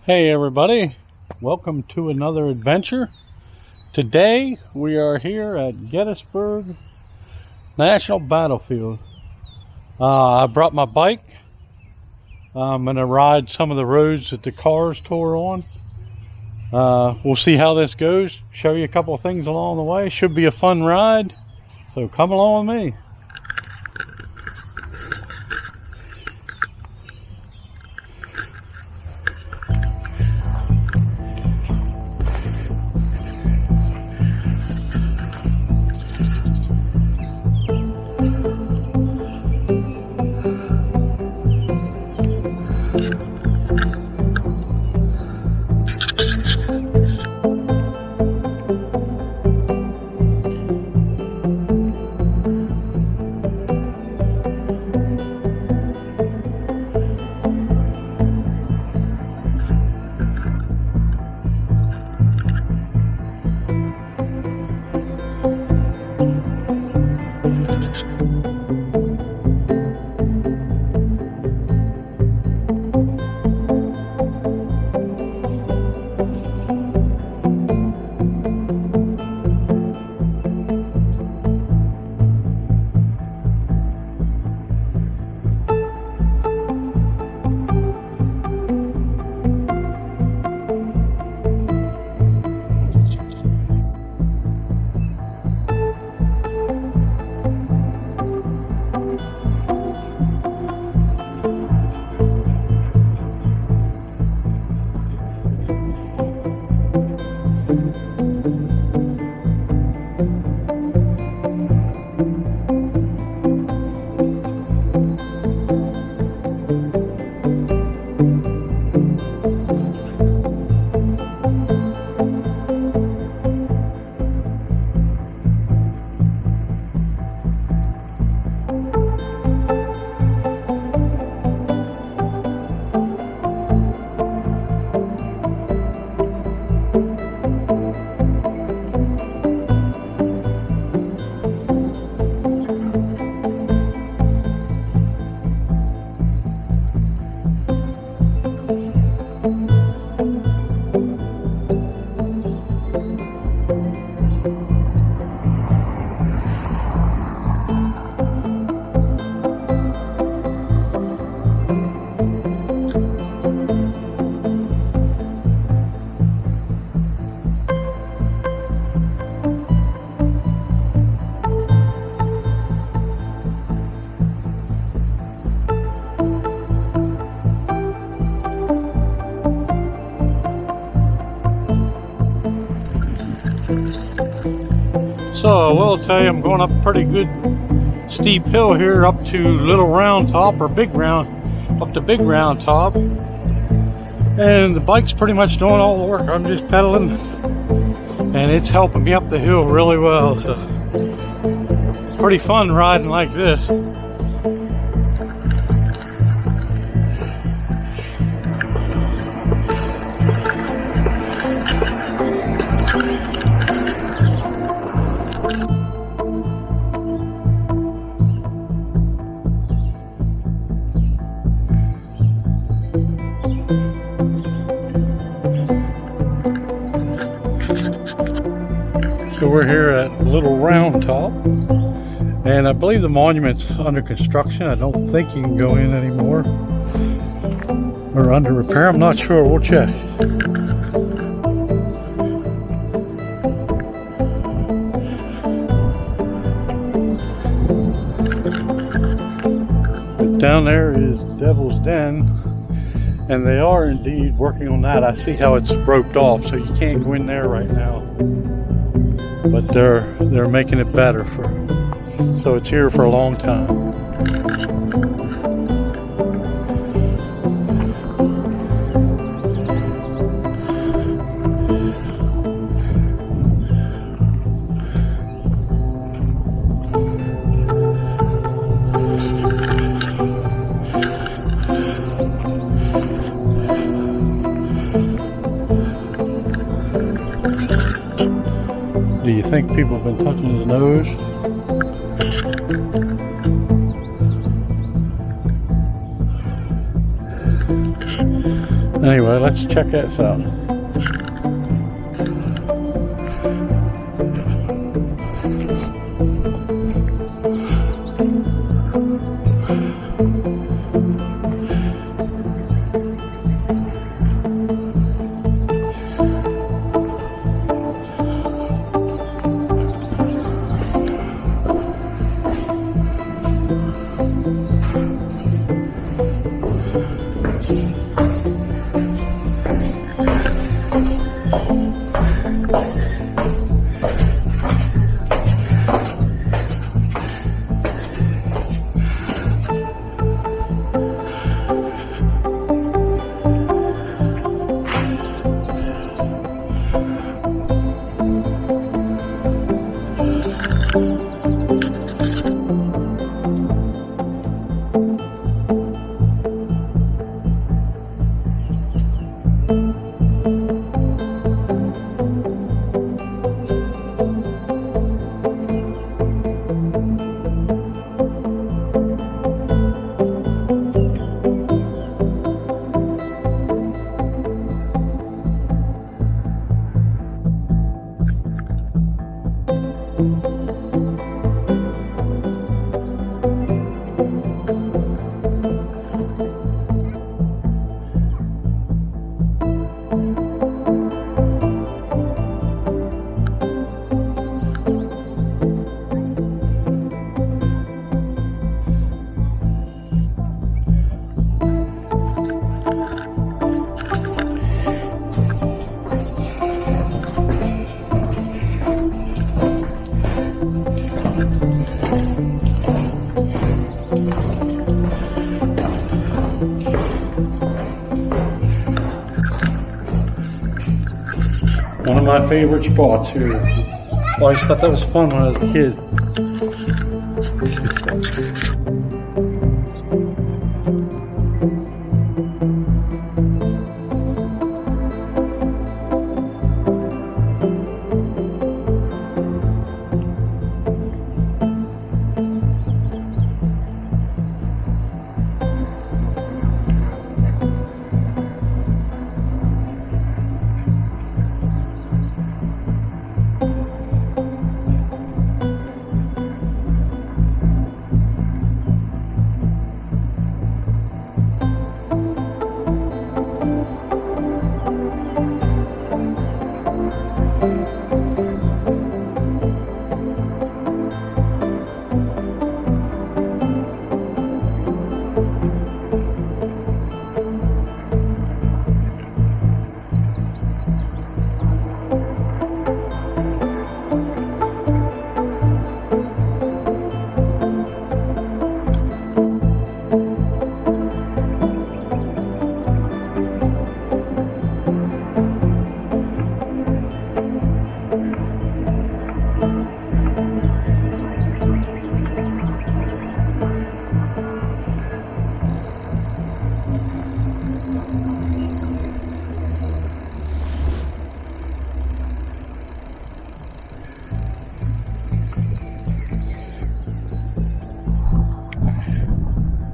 Hey everybody, welcome to another adventure. Today we are here at Gettysburg National Battlefield. I brought my bike. I'm going to ride some of the roads that the cars tore on. We'll see how this goes, show you a couple of things along the way. Should be a fun ride, so come along with me. So I will tell you, I'm going up a pretty good steep hill here up to Little Round Top, or Big Round, up to Big Round Top. And the bike's pretty much doing all the work. I'm just pedaling and it's helping me up the hill really well. So it's pretty fun riding like this. So we're here at Little Round Top, and I believe the monument's under construction. I don't think you can go in anymore, or under repair. I'm not sure. We'll check. But down there is Devil's Den, and they are indeed working on that. I see how it's roped off, so you can't go in there right now. But they're making it better so it's here for a long time. think people have been touching his nose. Anyway, let's check this out. One of my favorite spots here. I always thought that was fun when I was a kid.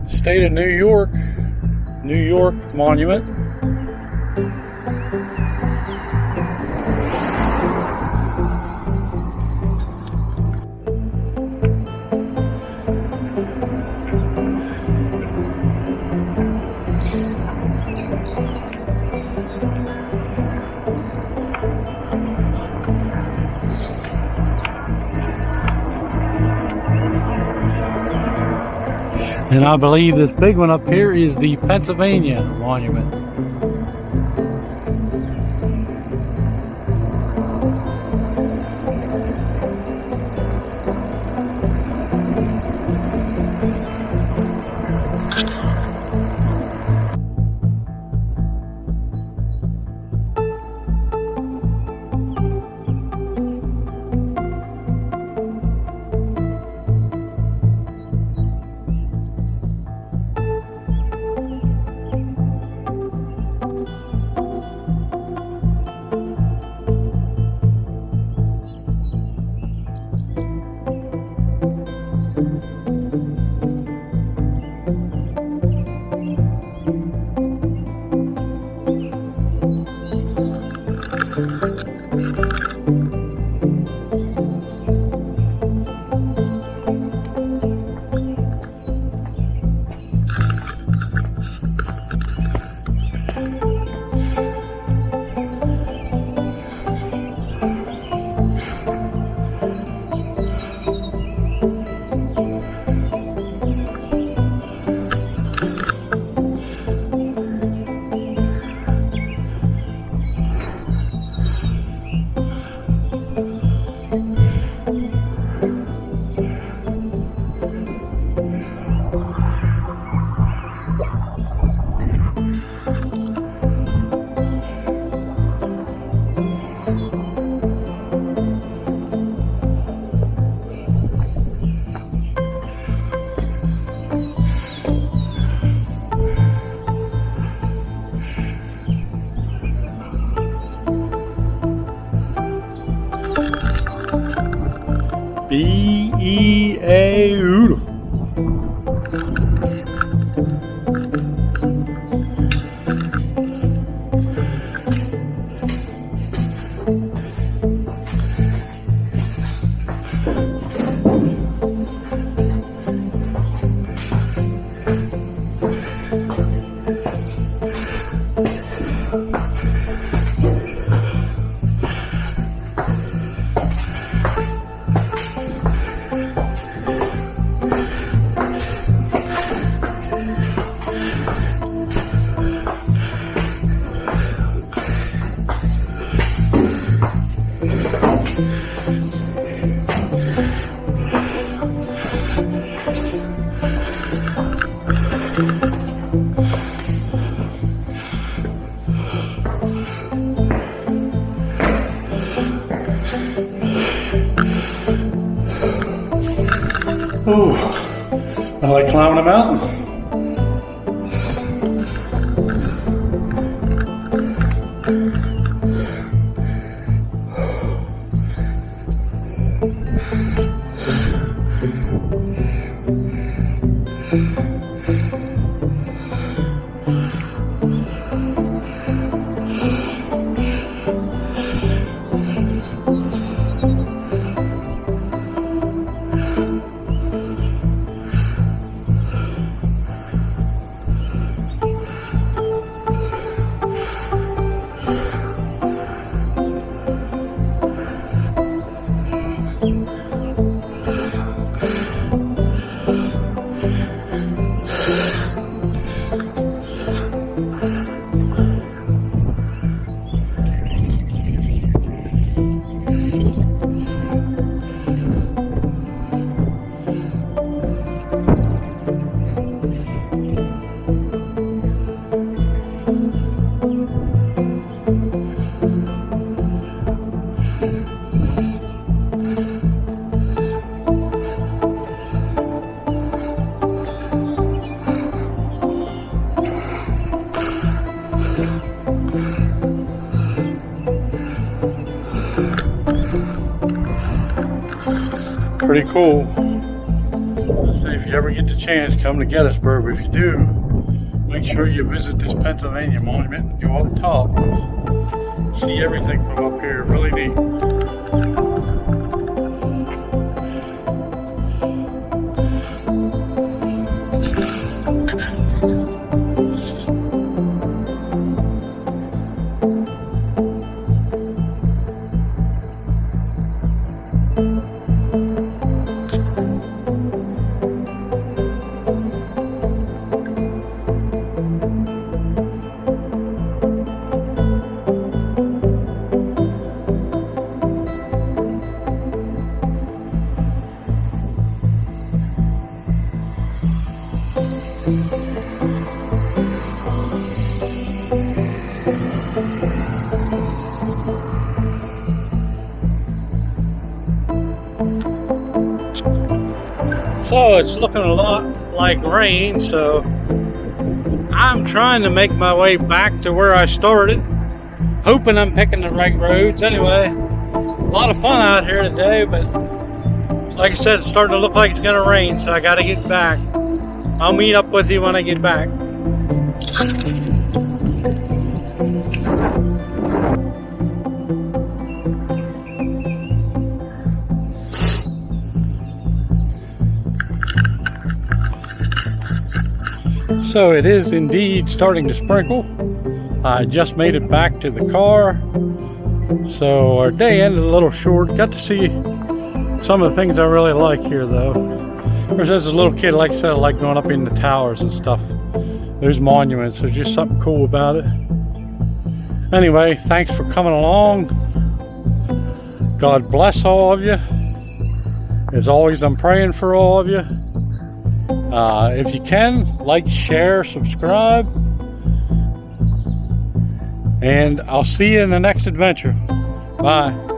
State of New York Monument. And I believe this big one up here is the Pennsylvania Monument. E-A-oodle. Ooh, I like climbing a mountain. Pretty cool. Let's see, if you ever get the chance, come to Gettysburg. If you do, make sure you visit this Pennsylvania monument and go up top. See everything from up here. Really neat. So it's looking a lot like rain, so I'm trying to make my way back to where I started, hoping I'm picking the right roads. Anyway, a lot of fun out here today, but like I said, it's starting to look like it's gonna rain, so I gotta get back. I'll meet up with you when I get back. So it is indeed starting to sprinkle. I just made it back to the car. So our day ended a little short. Got to see some of the things I really like here though. Of course, as a little kid, like I said, I like going up in the towers and stuff. Those monuments, there's just something cool about it. Anyway, thanks for coming along. God bless all of you. As always, I'm praying for all of you. If you can, like, share, subscribe, and I'll see you in the next adventure. Bye.